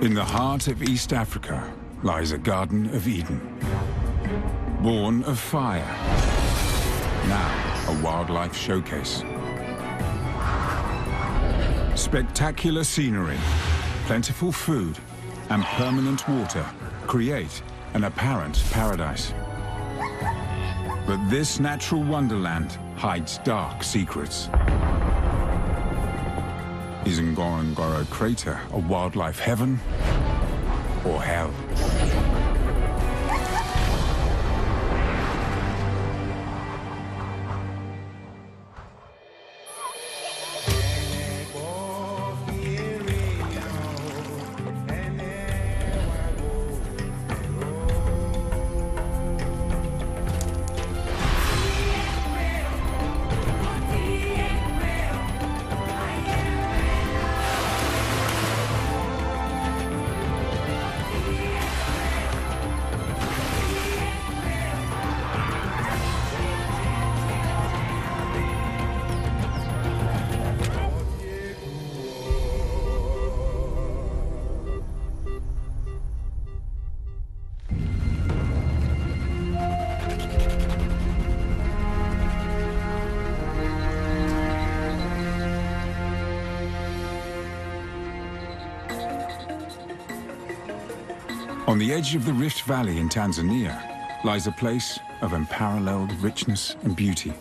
In the heart of East Africa lies a Garden of Eden, born of fire, now a wildlife showcase. Spectacular scenery, plentiful food, and permanent water create an apparent paradise. But this natural wonderland hides dark secrets. Is Ngorongoro Crater a wildlife heaven or hell? On the edge of the Rift Valley in Tanzania lies a place of unparalleled richness and beauty.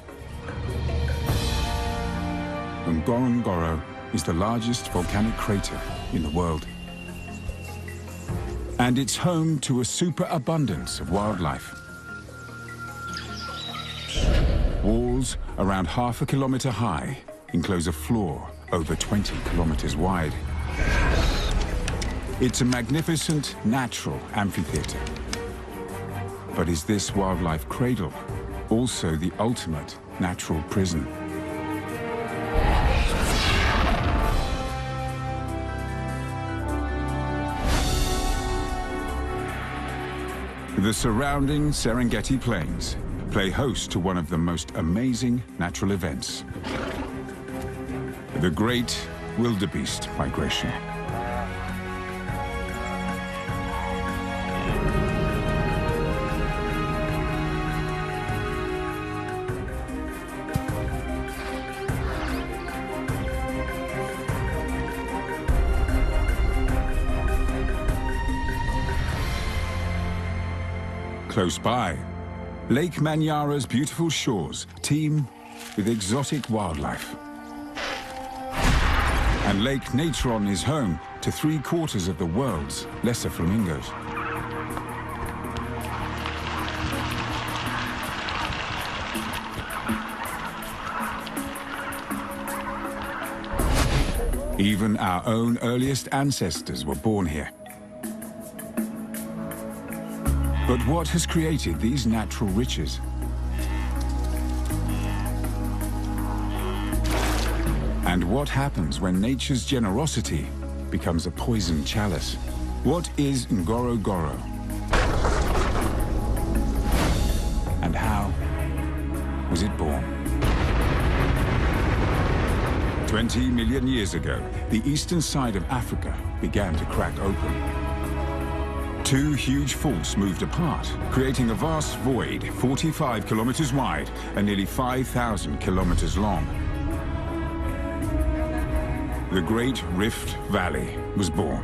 Ngorongoro is the largest volcanic crater in the world. And it's home to a superabundance of wildlife. Walls around half a kilometer high enclose a floor over 20 kilometers wide. It's a magnificent natural amphitheater. But is this wildlife cradle also the ultimate natural prison? The surrounding Serengeti Plains play host to one of the most amazing natural events: the Great Wildebeest Migration. Close by, Lake Manyara's beautiful shores teem with exotic wildlife. And Lake Natron is home to 3/4 of the world's lesser flamingos. Even our own earliest ancestors were born here. But what has created these natural riches? And what happens when nature's generosity becomes a poisoned chalice? What is Ngorongoro? And how was it born? 20 million years ago, the eastern side of Africa began to crack open. Two huge faults moved apart, creating a vast void 45 kilometers wide and nearly 5,000 kilometers long. The Great Rift Valley was born.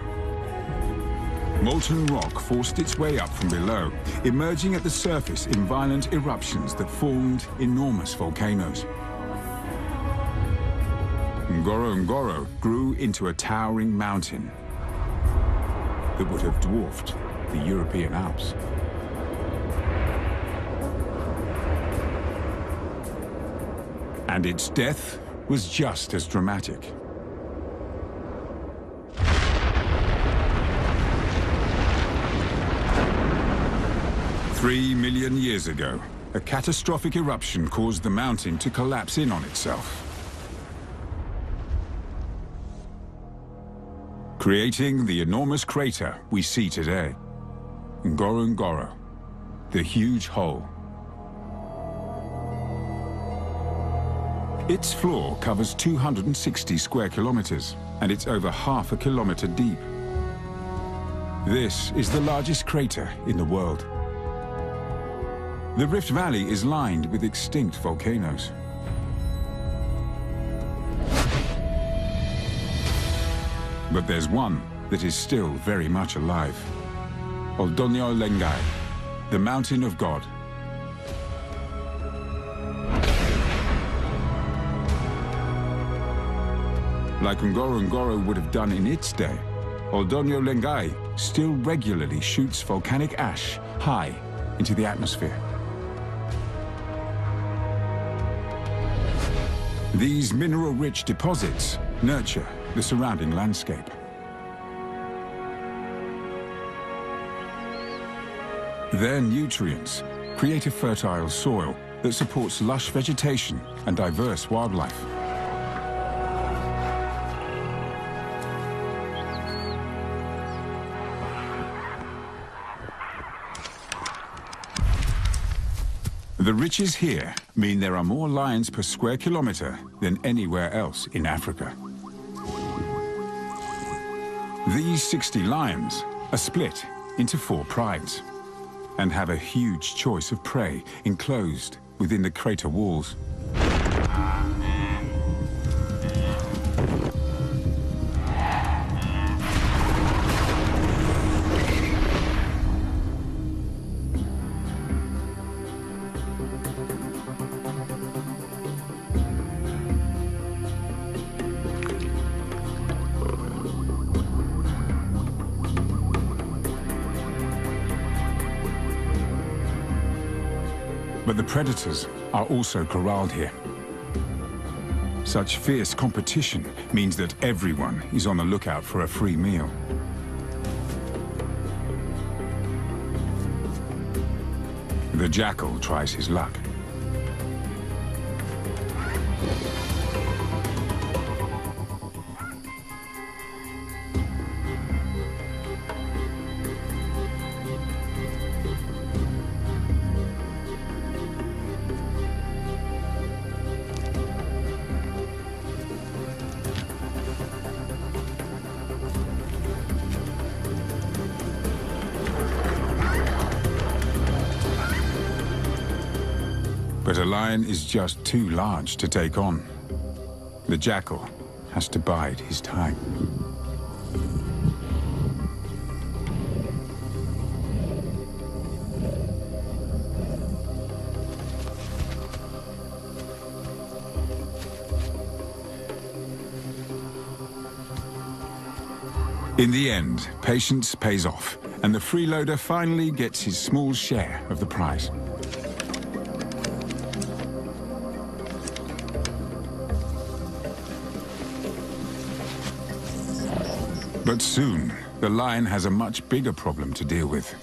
Molten rock forced its way up from below, emerging at the surface in violent eruptions that formed enormous volcanoes. Ngorongoro grew into a towering mountain that would have dwarfed the European Alps. And its death was just as dramatic. Three million years ago, a catastrophic eruption caused the mountain to collapse in on itself, creating the enormous crater we see today. Ngorongoro, the huge hole. Its floor covers 260 square kilometers, and it's over half a kilometer deep. This is the largest crater in the world. The Rift Valley is lined with extinct volcanoes. But there's one that is still very much alive. Lengai, the Mountain of God. Like Ngorongoro would have done in its day, Lengai still regularly shoots volcanic ash high into the atmosphere. These mineral-rich deposits nurture the surrounding landscape. Their nutrients create a fertile soil that supports lush vegetation and diverse wildlife. The riches here mean there are more lions per square kilometre than anywhere else in Africa. These 60 lions are split into 4 prides and have a huge choice of prey enclosed within the crater walls. But the predators are also corralled here. Such fierce competition means that everyone is on the lookout for a free meal. The jackal tries his luck. But a lion is just too large to take on. The jackal has to bide his time. In the end, patience pays off, and the freeloader finally gets his small share of the prize. But soon, the lion has a much bigger problem to deal with.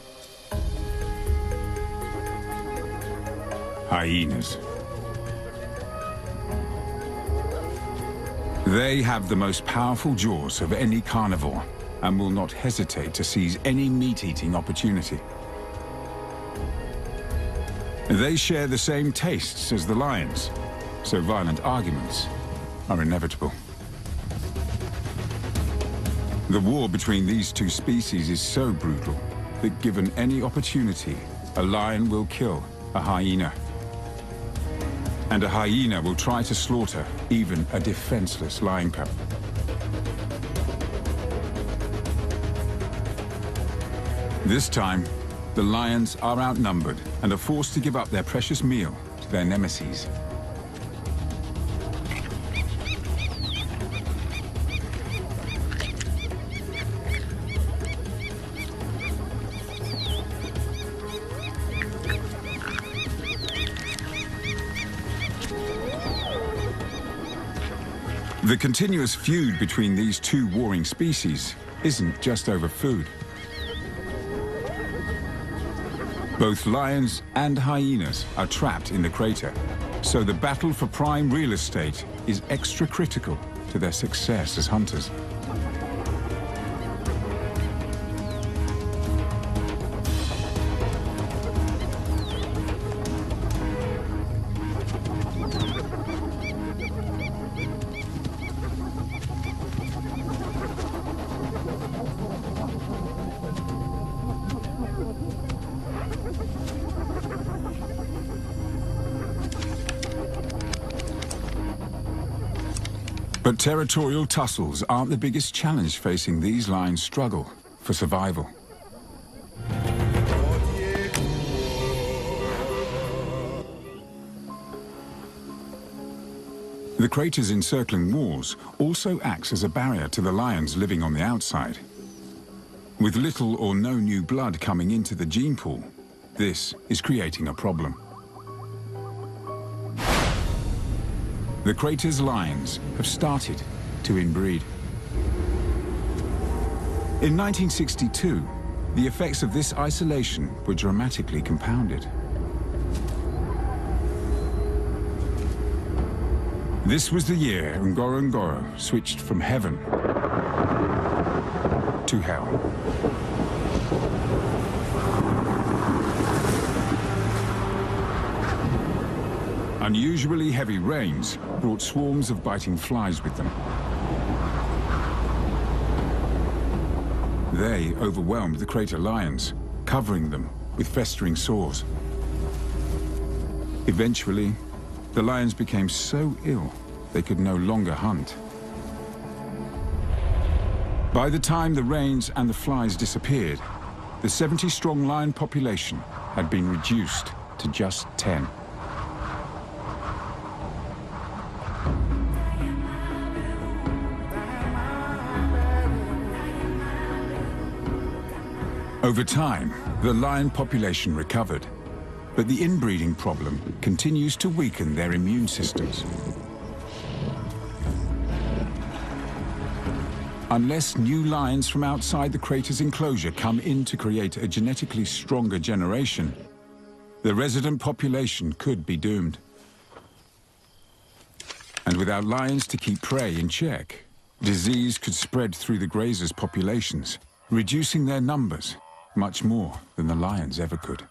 Hyenas. They have the most powerful jaws of any carnivore and will not hesitate to seize any meat-eating opportunity. They share the same tastes as the lions, so violent arguments are inevitable. The war between these two species is so brutal that given any opportunity, a lion will kill a hyena. And a hyena will try to slaughter even a defenseless lion cub. This time, the lions are outnumbered and are forced to give up their precious meal to their nemeses. The continuous feud between these two warring species isn't just over food. Both lions and hyenas are trapped in the crater, so the battle for prime real estate is extra critical to their success as hunters. But territorial tussles aren't the biggest challenge facing these lions' struggle for survival. The craters' encircling walls also acts as a barrier to the lions living on the outside. With little or no new blood coming into the gene pool, this is creating a problem. The craters' lions have started to inbreed. In 1962, the effects of this isolation were dramatically compounded. This was the year Ngorongoro switched from heaven to hell. Unusually heavy rains brought swarms of biting flies with them. They overwhelmed the crater lions, covering them with festering sores. Eventually, the lions became so ill they could no longer hunt. By the time the rains and the flies disappeared, the 70-strong lion population had been reduced to just 10. Over time, the lion population recovered, but the inbreeding problem continues to weaken their immune systems. Unless new lions from outside the crater's enclosure come in to create a genetically stronger generation, the resident population could be doomed. And without lions to keep prey in check, disease could spread through the grazers' populations, reducing their numbers much more than the lions ever could.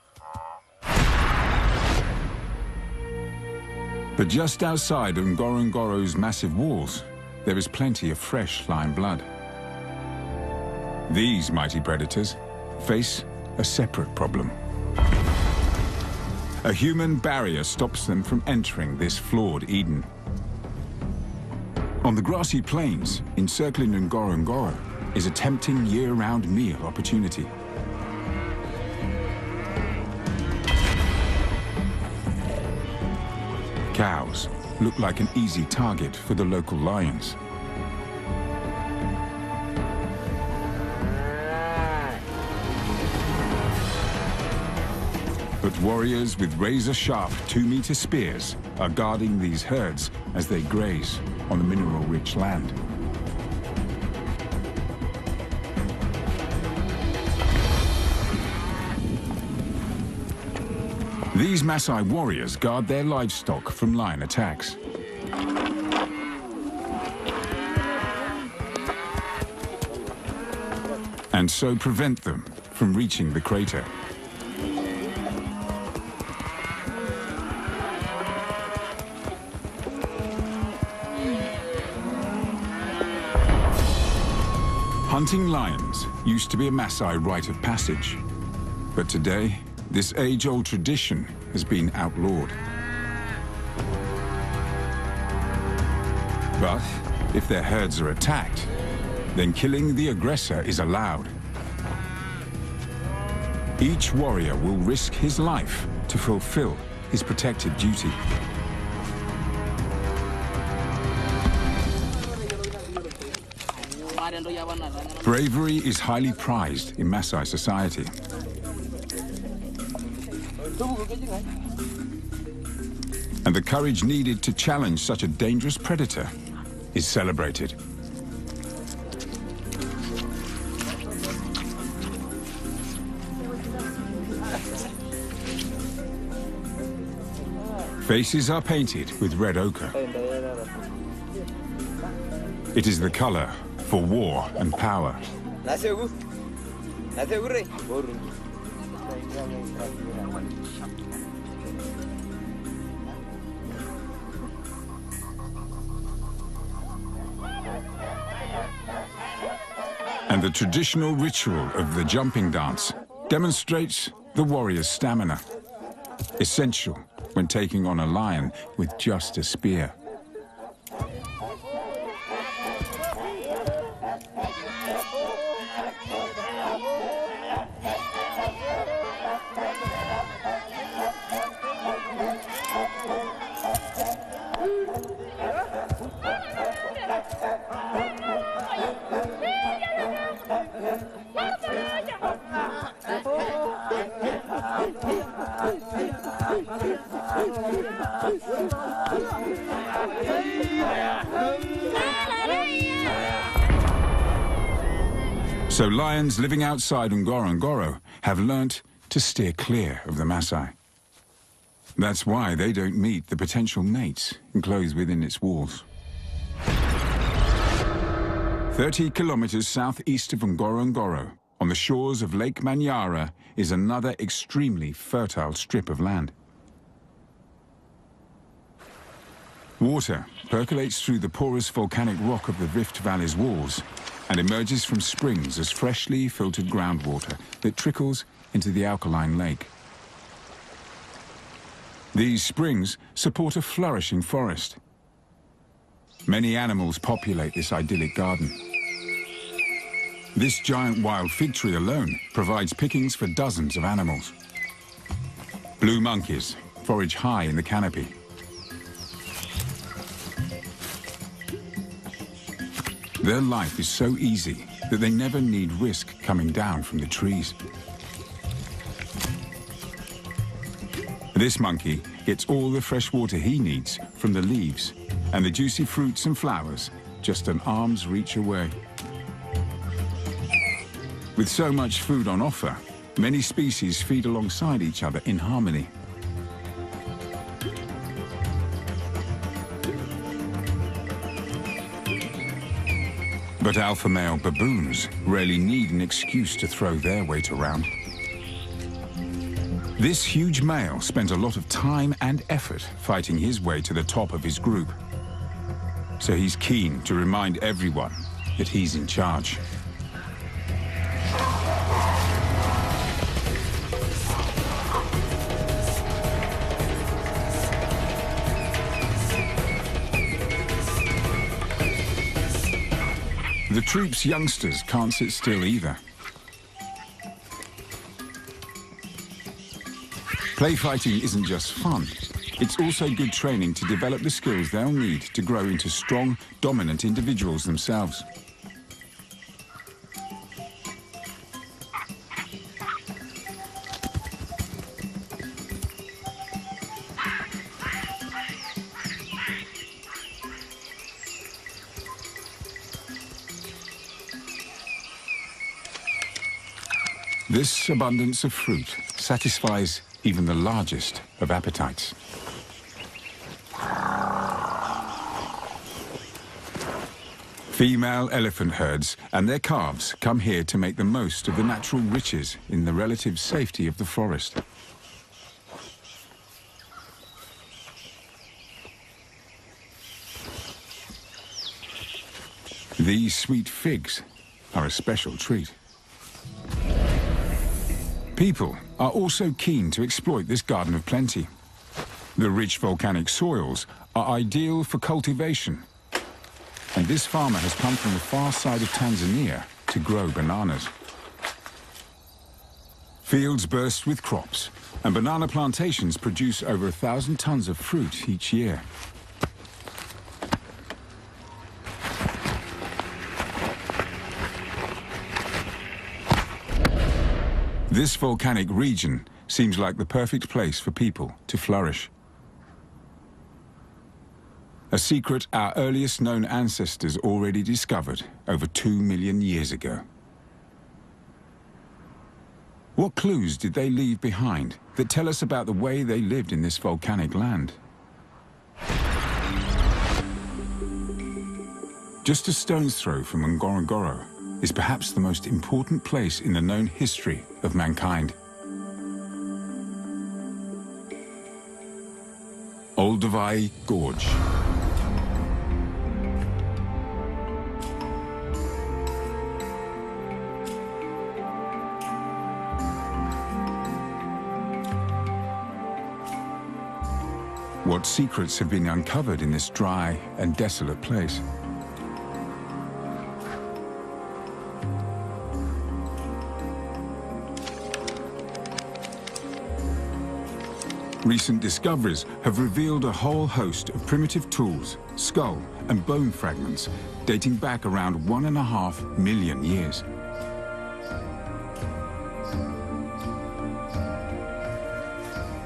But just outside of Ngorongoro's massive walls, there is plenty of fresh lion blood. These mighty predators face a separate problem. A human barrier stops them from entering this flawed Eden. On the grassy plains encircling Ngorongoro is a tempting year-round meal opportunity. Cows look like an easy target for the local lions. But warriors with razor-sharp 2-meter spears are guarding these herds as they graze on the mineral-rich land. These Maasai warriors guard their livestock from lion attacks. And so prevent them from reaching the crater. Hunting lions used to be a Maasai rite of passage, but today, this age-old tradition has been outlawed. But if their herds are attacked, then killing the aggressor is allowed. Each warrior will risk his life to fulfill his protected duty. Bravery is highly prized in Maasai society. And the courage needed to challenge such a dangerous predator is celebrated. Faces are painted with red ochre. It is the color for war and power. And the traditional ritual of the jumping dance demonstrates the warrior's stamina, essential when taking on a lion with just a spear. So lions living outside Ngorongoro have learnt to steer clear of the Maasai. That's why they don't meet the potential mates enclosed within its walls. 30 kilometers southeast of Ngorongoro, on the shores of Lake Manyara, is another extremely fertile strip of land. Water percolates through the porous volcanic rock of the Rift Valley's walls and emerges from springs as freshly filtered groundwater that trickles into the alkaline lake. These springs support a flourishing forest. Many animals populate this idyllic garden. This giant wild fig tree alone provides pickings for dozens of animals. Blue monkeys forage high in the canopy. Their life is so easy that they never need risk coming down from the trees. This monkey gets all the fresh water he needs from the leaves and the juicy fruits and flowers just an arm's reach away. With so much food on offer, many species feed alongside each other in harmony. But alpha male baboons rarely need an excuse to throw their weight around. This huge male spent a lot of time and effort fighting his way to the top of his group. So he's keen to remind everyone that he's in charge. The troop's youngsters can't sit still either. Play fighting isn't just fun, it's also good training to develop the skills they'll need to grow into strong, dominant individuals themselves. This abundance of fruit satisfies even the largest of appetites. Female elephant herds and their calves come here to make the most of the natural riches in the relative safety of the forest. These sweet figs are a special treat. People are also keen to exploit this garden of plenty. The rich volcanic soils are ideal for cultivation, and this farmer has come from the far side of Tanzania to grow bananas. Fields burst with crops, and banana plantations produce over 1,000 tons of fruit each year. This volcanic region seems like the perfect place for people to flourish. A secret our earliest known ancestors already discovered over 2 million years ago. What clues did they leave behind that tell us about the way they lived in this volcanic land? Just a stone's throw from Ngorongoro is perhaps the most important place in the known history of mankind. Olduvai Gorge. What secrets have been uncovered in this dry and desolate place? Recent discoveries have revealed a whole host of primitive tools, skull and bone fragments dating back around 1.5 million years.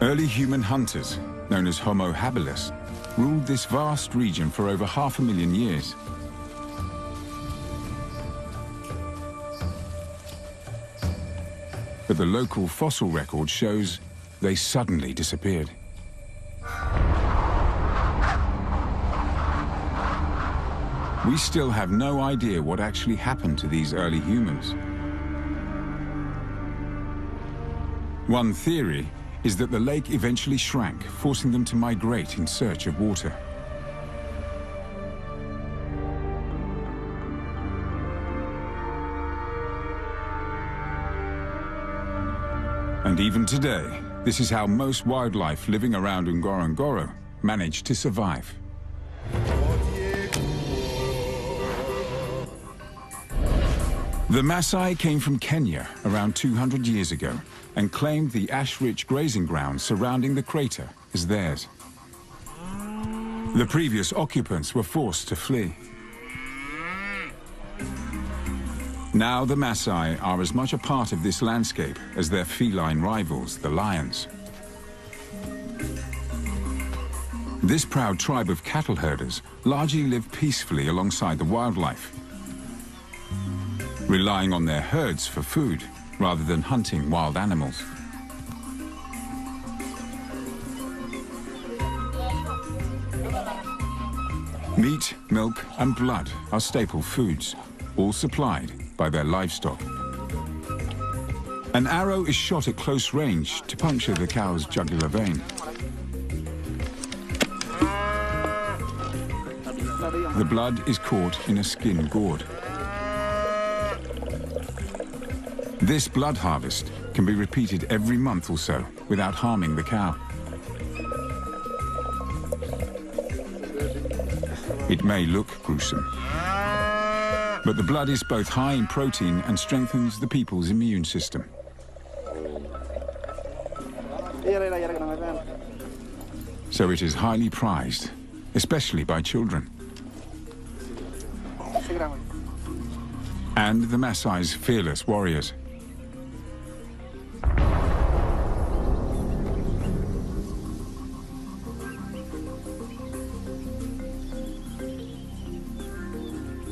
Early human hunters, known as Homo habilis, ruled this vast region for over 500,000 years. but the local fossil record shows they suddenly disappeared. We still have no idea what actually happened to these early humans. One theory is that the lake eventually shrank, forcing them to migrate in search of water. And even today, this is how most wildlife living around Ngorongoro manage to survive. The Maasai came from Kenya around 200 years ago and claimed the ash-rich grazing ground surrounding the crater as theirs. The previous occupants were forced to flee. Now the Maasai are as much a part of this landscape as their feline rivals, the lions. This proud tribe of cattle herders largely live peacefully alongside the wildlife, relying on their herds for food rather than hunting wild animals. Meat, milk, and blood are staple foods, all supplied by their livestock. An arrow is shot at close range to puncture the cow's jugular vein. The blood is caught in a skin gourd. This blood harvest can be repeated every month or so without harming the cow. It may look gruesome, but the blood is both high in protein and strengthens the people's immune system. So it is highly prized, especially by children. And the Maasai's fearless warriors.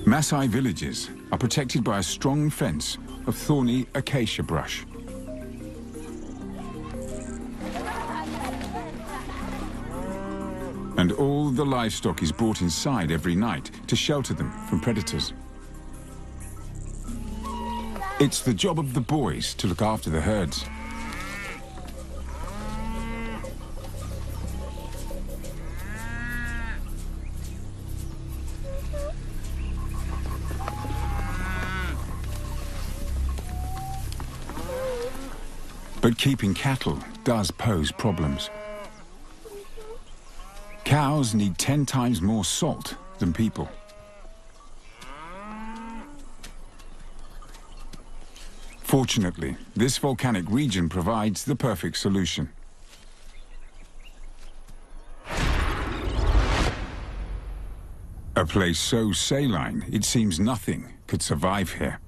Maasai villages are protected by a strong fence of thorny acacia brush. And all the livestock is brought inside every night to shelter them from predators. It's the job of the boys to look after the herds. But keeping cattle does pose problems. Cows need 10 times more salt than people. Fortunately, this volcanic region provides the perfect solution. A place so saline, it seems nothing could survive here.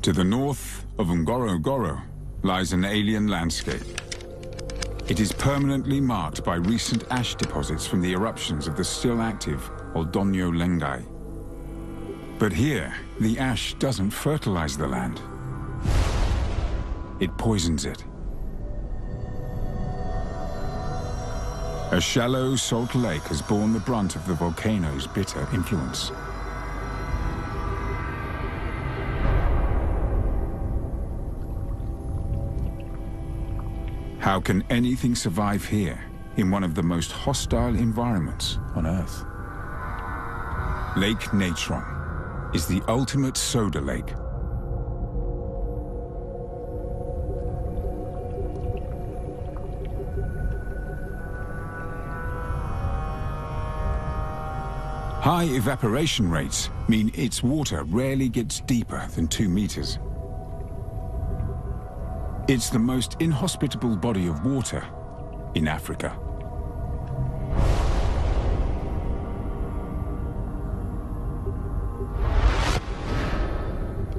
To the north of Ngorongoro lies an alien landscape. It is permanently marked by recent ash deposits from the eruptions of the still active Oldonyo Lengai. But here, the ash doesn't fertilize the land. It poisons it. A shallow salt lake has borne the brunt of the volcano's bitter influence. How can anything survive here, in one of the most hostile environments on Earth? Lake Natron is the ultimate soda lake. High evaporation rates mean its water rarely gets deeper than 2 meters. It's the most inhospitable body of water in Africa.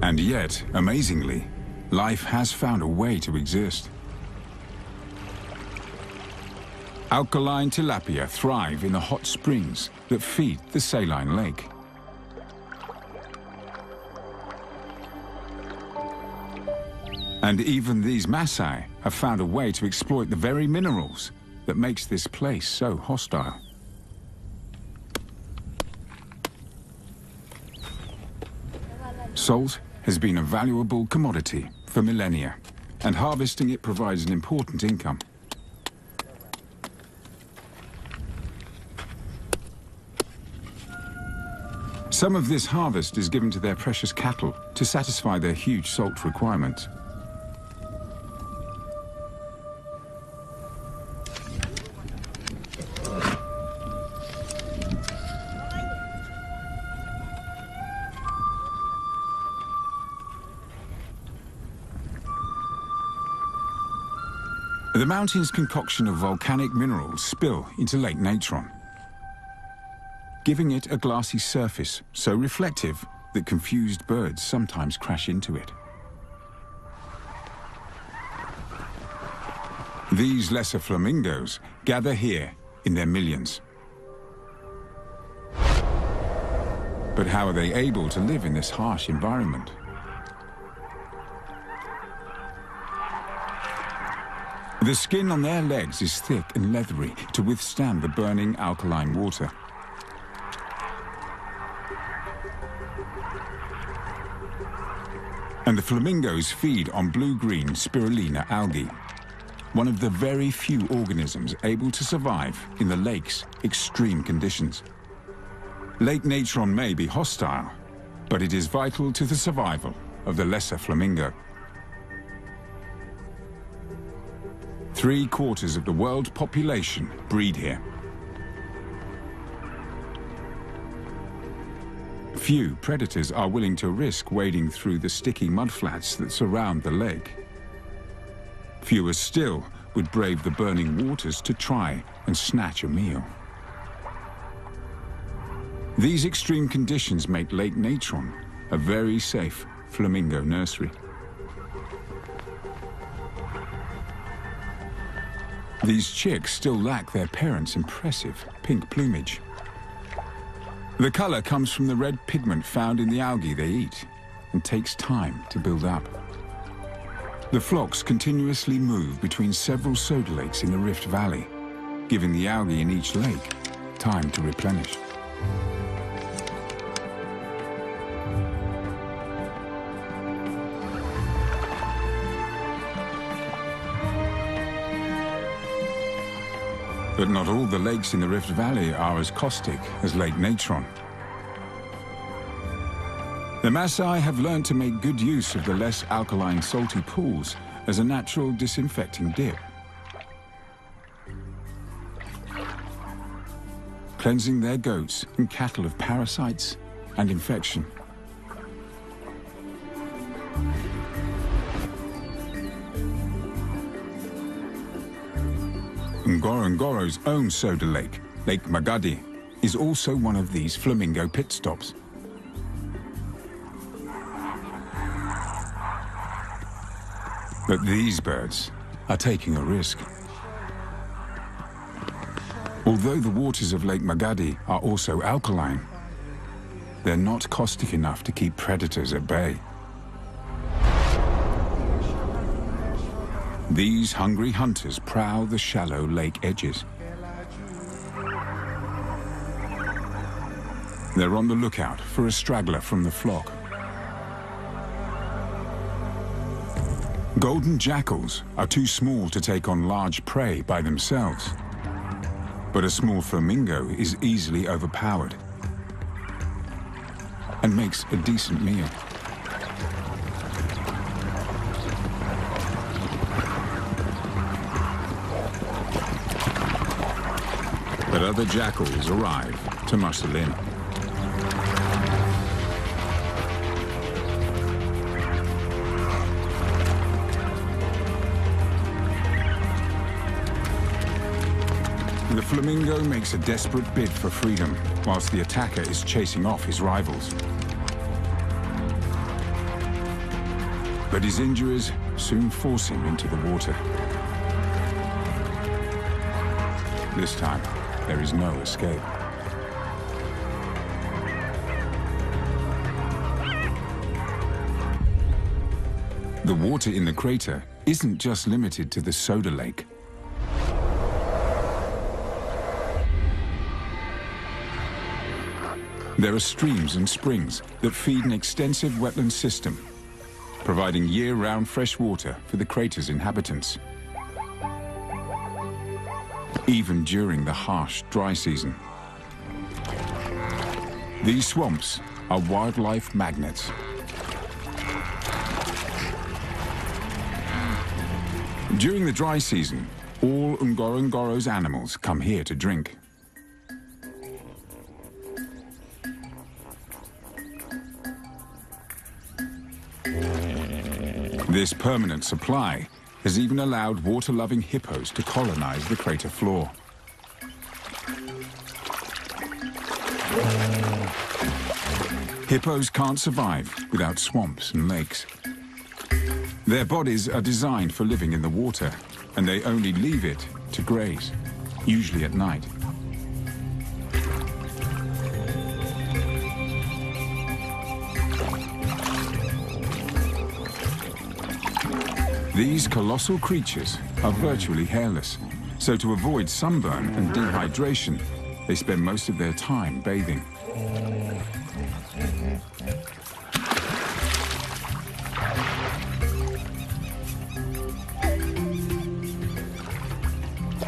And yet, amazingly, life has found a way to exist. Alkaline tilapia thrive in the hot springs that feed the saline lake. And even these Maasai have found a way to exploit the very minerals that makes this place so hostile. Salt has been a valuable commodity for millennia, and harvesting it provides an important income. Some of this harvest is given to their precious cattle to satisfy their huge salt requirements. The mountain's concoction of volcanic minerals spill into Lake Natron, giving it a glassy surface so reflective that confused birds sometimes crash into it. These lesser flamingos gather here in their millions. But how are they able to live in this harsh environment? The skin on their legs is thick and leathery to withstand the burning alkaline water. And the flamingos feed on blue-green spirulina algae, one of the very few organisms able to survive in the lake's extreme conditions. Lake Natron may be hostile, but it is vital to the survival of the lesser flamingo. 3/4 of the world's population breed here. Few predators are willing to risk wading through the sticky mudflats that surround the lake. Fewer still would brave the burning waters to try and snatch a meal. These extreme conditions make Lake Natron a very safe flamingo nursery. These chicks still lack their parents' impressive pink plumage. The color comes from the red pigment found in the algae they eat and takes time to build up. The flocks continuously move between several soda lakes in the Rift Valley, giving the algae in each lake time to replenish. But not all the lakes in the Rift Valley are as caustic as Lake Natron. The Maasai have learned to make good use of the less alkaline salty pools as a natural disinfecting dip, cleansing their goats and cattle of parasites and infection. Ngorongoro's own soda lake, Lake Magadi, is also one of these flamingo pit stops. But these birds are taking a risk. Although the waters of Lake Magadi are also alkaline, they're not caustic enough to keep predators at bay. These hungry hunters prowl the shallow lake edges. They're on the lookout for a straggler from the flock. Golden jackals are too small to take on large prey by themselves, but a small flamingo is easily overpowered and makes a decent meal. But other jackals arrive to muscle in. The flamingo makes a desperate bid for freedom, whilst the attacker is chasing off his rivals. But his injuries soon force him into the water. This time, there is no escape. The water in the crater isn't just limited to the soda lake. There are streams and springs that feed an extensive wetland system, providing year-round fresh water for the crater's inhabitants, even during the harsh dry season. These swamps are wildlife magnets. During the dry season, all Ngorongoro's animals come here to drink. This permanent supply has even allowed water-loving hippos to colonize the crater floor. Hippos can't survive without swamps and lakes. Their bodies are designed for living in the water, and they only leave it to graze, usually at night. These colossal creatures are virtually hairless, so to avoid sunburn and dehydration, they spend most of their time bathing.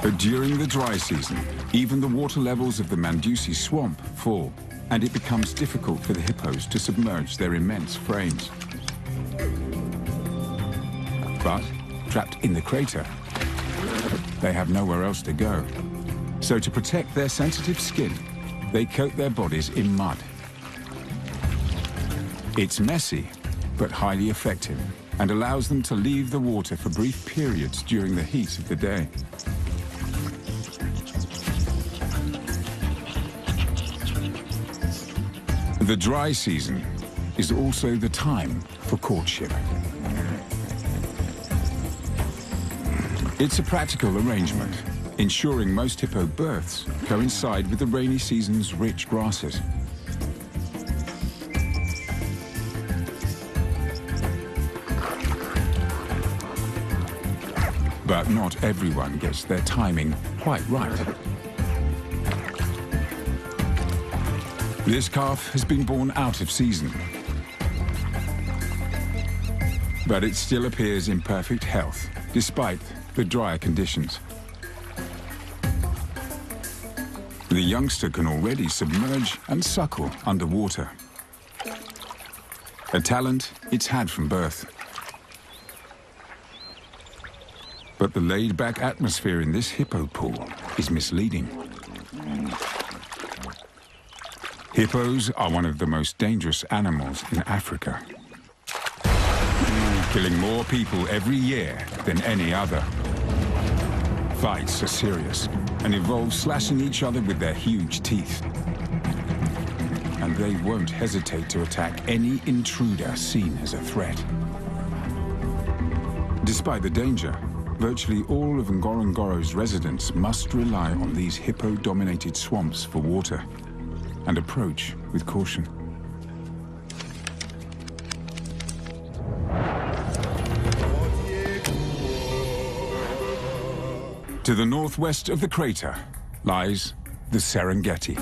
But during the dry season, even the water levels of the Mandusi swamp fall, and it becomes difficult for the hippos to submerge their immense frames. But, trapped in the crater, they have nowhere else to go. So to protect their sensitive skin, they coat their bodies in mud. It's messy, but highly effective, and allows them to leave the water for brief periods during the heat of the day. The dry season is also the time for courtship. It's a practical arrangement, ensuring most hippo births coincide with the rainy season's rich grasses. But not everyone gets their timing quite right. This calf has been born out of season, but it still appears in perfect health, despite the drier conditions. The youngster can already submerge and suckle underwater, a talent it's had from birth. But the laid-back atmosphere in this hippo pool is misleading. Hippos are one of the most dangerous animals in Africa, killing more people every year than any other. Fights are serious and involve slashing each other with their huge teeth. And they won't hesitate to attack any intruder seen as a threat. Despite the danger, virtually all of Ngorongoro's residents must rely on these hippo-dominated swamps for water and approach with caution. To the northwest of the crater lies the Serengeti.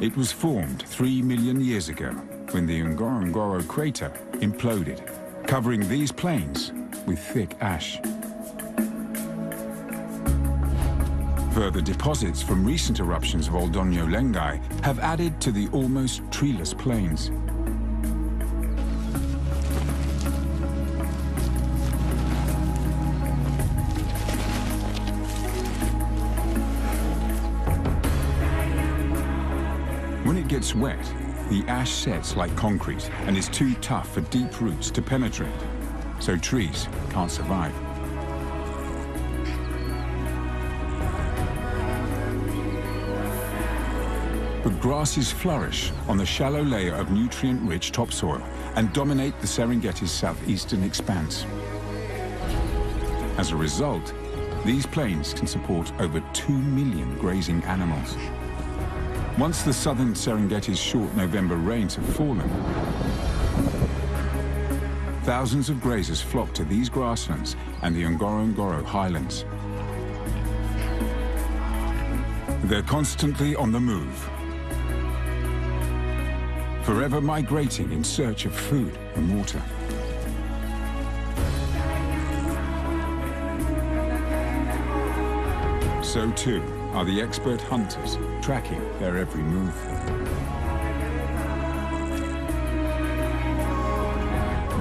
It was formed 3 million years ago when the Ngorongoro crater imploded, covering these plains with thick ash. Further deposits from recent eruptions of Oldonyo Lengai have added to the almost treeless plains. When it gets wet, the ash sets like concrete and is too tough for deep roots to penetrate, so trees can't survive. But grasses flourish on the shallow layer of nutrient-rich topsoil and dominate the Serengeti's southeastern expanse. As a result, these plains can support over 2 million grazing animals. Once the southern Serengeti's short November rains have fallen, thousands of grazers flock to these grasslands and the Ngorongoro highlands. They're constantly on the move, forever migrating in search of food and water. So too are the expert hunters, tracking their every move.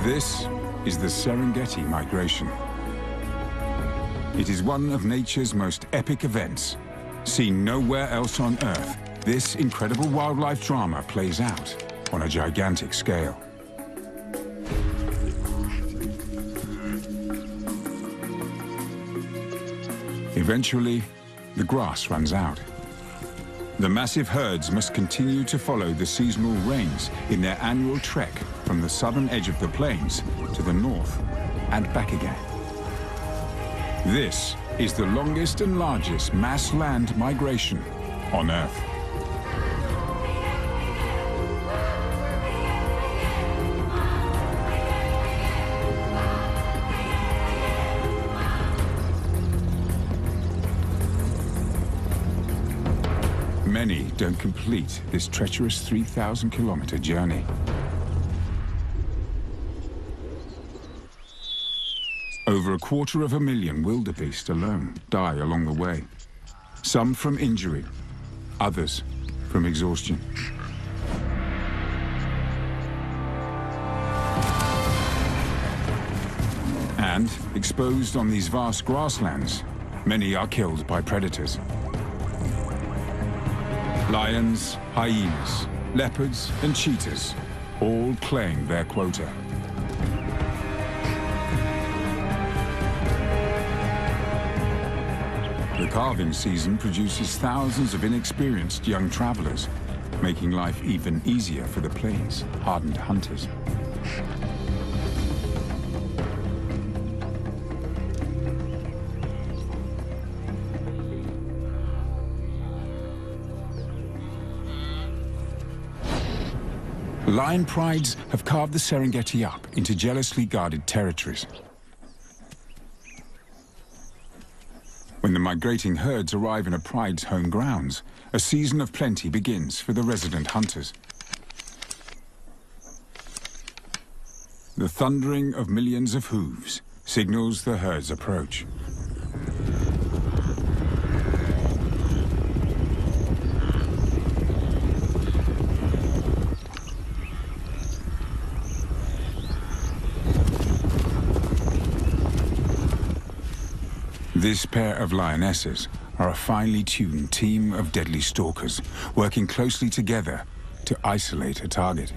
This is the Serengeti migration. It is one of nature's most epic events. Seen nowhere else on Earth, this incredible wildlife drama plays out on a gigantic scale. Eventually, the grass runs out. The massive herds must continue to follow the seasonal rains in their annual trek from the southern edge of the plains to the north and back again. This is the longest and largest mass land migration on Earth. Many don't complete this treacherous 3,000-kilometer journey. Over 250,000 wildebeest alone die along the way. Some from injury, others from exhaustion. And exposed on these vast grasslands, many are killed by predators. Lions, hyenas, leopards and cheetahs all claim their quota. The calving season produces thousands of inexperienced young travelers, making life even easier for the plains' hardened hunters. Lion prides have carved the Serengeti up into jealously guarded territories. When the migrating herds arrive in a pride's home grounds, a season of plenty begins for the resident hunters. The thundering of millions of hooves signals the herd's approach. This pair of lionesses are a finely tuned team of deadly stalkers, working closely together to isolate a target.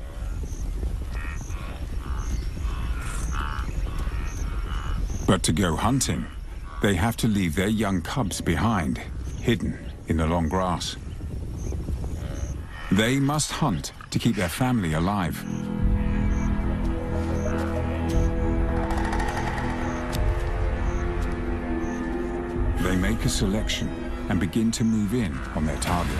But to go hunting, they have to leave their young cubs behind, hidden in the long grass. They must hunt to keep their family alive. They make a selection and begin to move in on their target.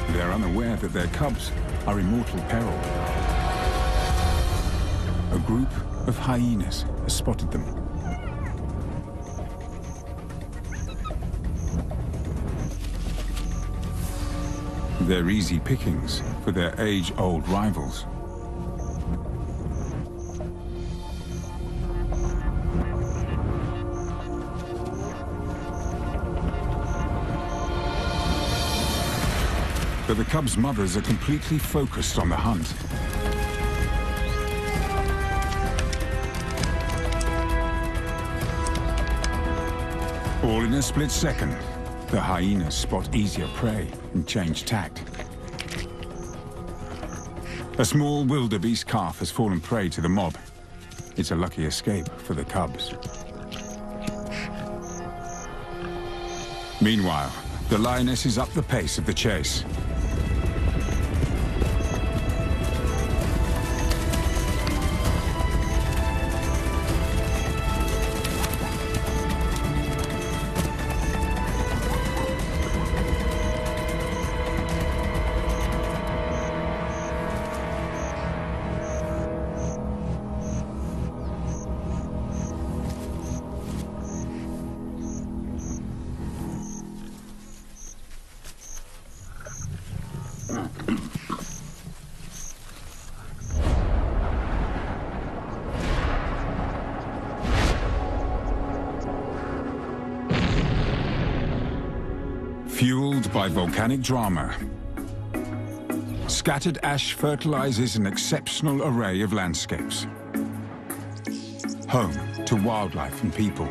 They're unaware that their cubs are in mortal peril. A group of hyenas has spotted them. They're easy pickings for their age-old rivals. But the cubs' mothers are completely focused on the hunt. All in a split second, the hyenas spot easier prey and change tact. A small wildebeest calf has fallen prey to the mob. It's a lucky escape for the cubs. Meanwhile, the lioness is up the pace of the chase. Fueled by volcanic drama, scattered ash fertilizes an exceptional array of landscapes, home to wildlife and people,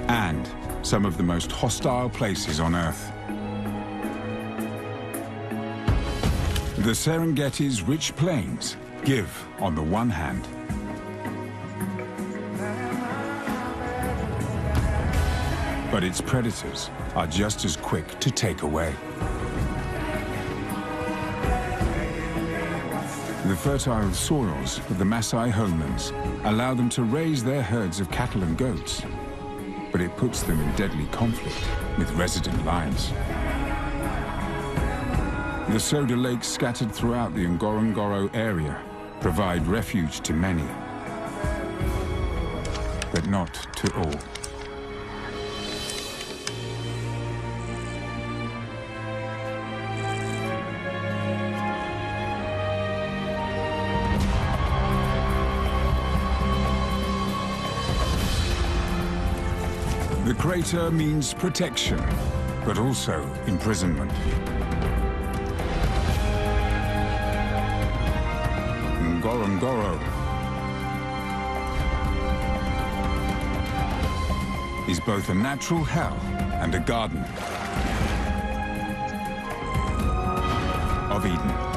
and some of the most hostile places on Earth. The Serengeti's rich plains give on the one hand, but its predators are just as quick to take away. The fertile soils of the Maasai homelands allow them to raise their herds of cattle and goats, but it puts them in deadly conflict with resident lions. The soda lakes scattered throughout the Ngorongoro area provide refuge to many, but not to all. The crater means protection, but also imprisonment. Ngorongoro is both a natural hell and a garden of Eden.